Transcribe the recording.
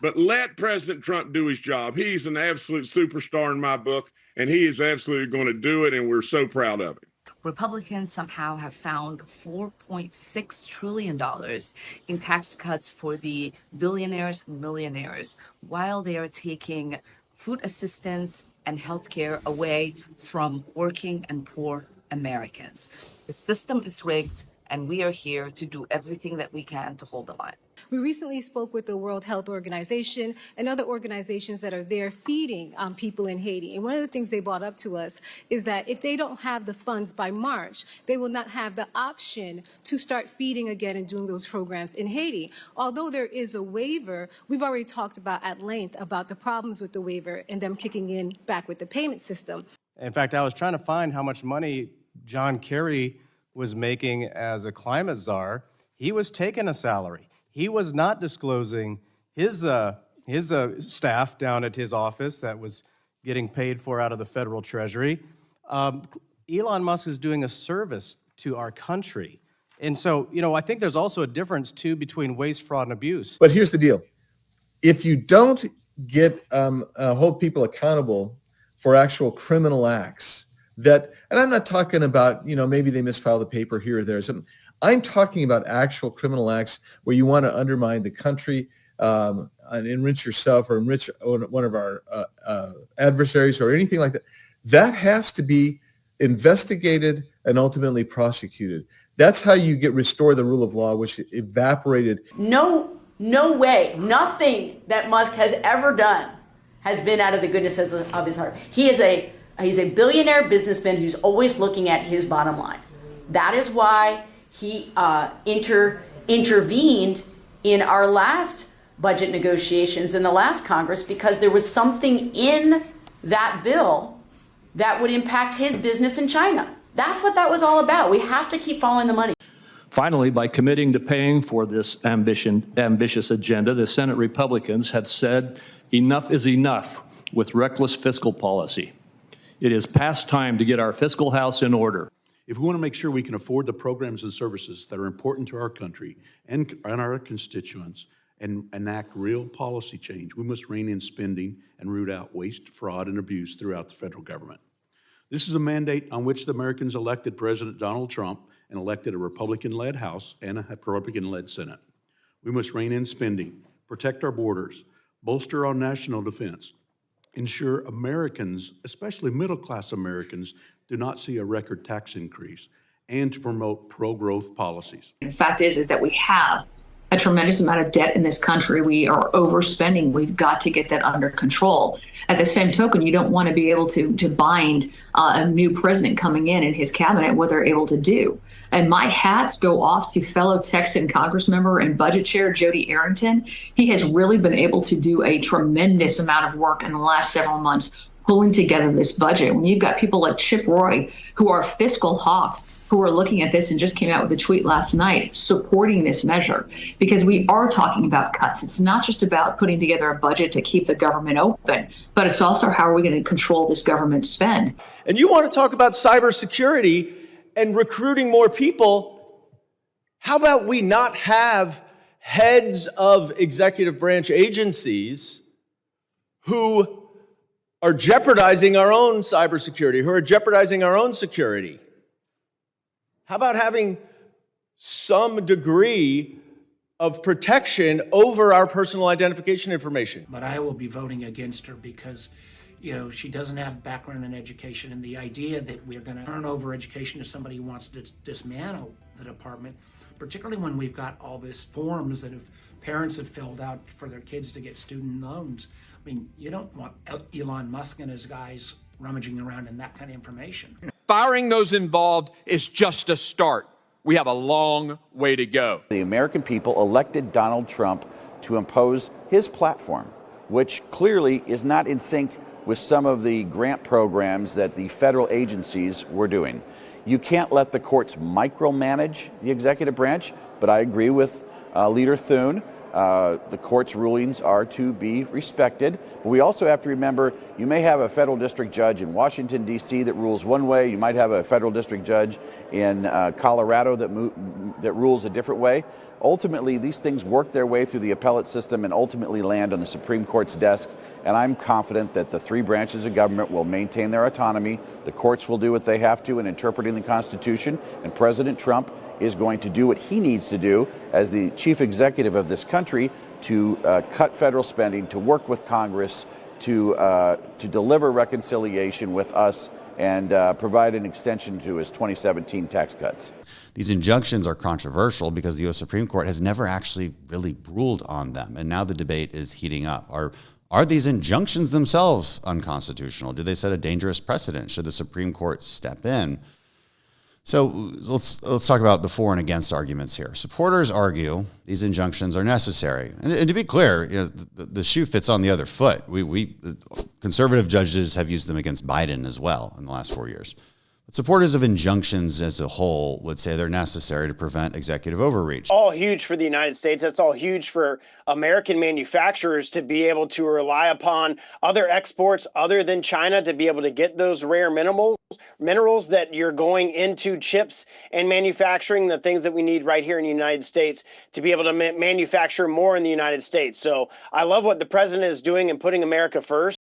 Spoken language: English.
But let President Trump do his job. He's an absolute superstar in my book, and he is absolutely going to do it, and we're so proud of him. Republicans somehow have found $4.6 trillion in tax cuts for the billionaires and millionaires, while they are taking food assistance and healthcare away from working and poor Americans. The system is rigged, and we are here to do everything that we can to hold the line. We recently spoke with the World Health Organization and other organizations that are there feeding people in Haiti. And one of the things they brought up to us is that if they don't have the funds by March, they will not have the option to start feeding again and doing those programs in Haiti. Although there is a waiver, we've already talked about at length about the problems with the waiver and them kicking in back with the payment system. In fact, I was trying to find how much money John Kerry was making as a climate czar. He was taking a salary. He was not disclosing his staff down at his office that was getting paid for out of the federal treasury. Elon Musk is doing a service to our country. And so, I think there's also a difference, too, between waste, fraud, and abuse. But here's the deal. If you don't hold people accountable for actual criminal acts and I'm not talking about, maybe they misfiled the paper here or there or something. I'm talking about actual criminal acts where you want to undermine the country and enrich yourself or enrich one of our adversaries or anything like that. That has to be investigated and ultimately prosecuted. That's how you restore the rule of law, which evaporated. No way. Nothing that Musk has ever done has been out of the goodness of his heart. He's a billionaire businessman who's always looking at his bottom line. That is why he intervened in our last budget negotiations in the last Congress, because there was something in that bill that would impact his business in China. That's what that was all about. We have to keep following the money. Finally, by committing to paying for this ambitious agenda, the Senate Republicans have said enough is enough with reckless fiscal policy. It is past time to get our fiscal house in order. If we want to make sure we can afford the programs and services that are important to our country and our constituents and enact real policy change, we must rein in spending and root out waste, fraud, and abuse throughout the federal government. This is a mandate on which the Americans elected President Donald Trump and elected a Republican-led House and a Republican-led Senate. We must rein in spending, protect our borders, bolster our national defense, ensure Americans, especially middle-class Americans, do not see a record tax increase, and to promote pro-growth policies. The fact is that we have a tremendous amount of debt in this country. We are overspending. We've got to get that under control. At the same token, you don't want to be able to bind a new president coming in and his cabinet what they're able to do. And my hats go off to fellow Texan Congress member and budget chair Jody Arrington. He has really been able to do a tremendous amount of work in the last several months pulling together this budget. When you've got people like Chip Roy, who are fiscal hawks, who are looking at this and just came out with a tweet last night supporting this measure, because we are talking about cuts. It's not just about putting together a budget to keep the government open, but it's also how are we going to control this government spend. And you want to talk about cybersecurity and recruiting more people. How about we not have heads of executive branch agencies who are jeopardizing our own cybersecurity, who are jeopardizing our own security? How about having some degree of protection over our personal identification information? But I will be voting against her because, she doesn't have background in education, and the idea that we're going to turn over education to somebody who wants to dismantle the department, particularly when we've got all these forms that parents have filled out for their kids to get student loans. I mean, you don't want Elon Musk and his guys rummaging around in that kind of information. Firing those involved is just a start. We have a long way to go. The American people elected Donald Trump to impose his platform, which clearly is not in sync with some of the grant programs that the federal agencies were doing. You can't let the courts micromanage the executive branch, but I agree with Leader Thune The court's rulings are to be respected. But we also have to remember, you may have a federal district judge in Washington, D.C. that rules one way. You might have a federal district judge in Colorado that rules a different way. Ultimately, these things work their way through the appellate system and ultimately land on the Supreme Court's desk. And I'm confident that the three branches of government will maintain their autonomy. The courts will do what they have to in interpreting the Constitution. And President Trump is going to do what he needs to do as the chief executive of this country to cut federal spending, to work with Congress, to deliver reconciliation with us, and provide an extension to his 2017 tax cuts. These injunctions are controversial because the U.S. Supreme Court has never actually really ruled on them. And now the debate is heating up. Are these injunctions themselves unconstitutional? Do they set a dangerous precedent? Should the Supreme Court step in? So let's talk about the for and against arguments here. Supporters argue these injunctions are necessary. And to be clear, the shoe fits on the other foot. We conservative judges have used them against Biden as well in the last 4 years. But supporters of injunctions as a whole would say they're necessary to prevent executive overreach. All huge for the United States. That's all huge for American manufacturers to be able to rely upon other exports other than China to be able to get those rare minerals that you're going into chips and manufacturing, the things that we need right here in the United States to be able to manufacture more in the United States. So I love what the president is doing and putting America first.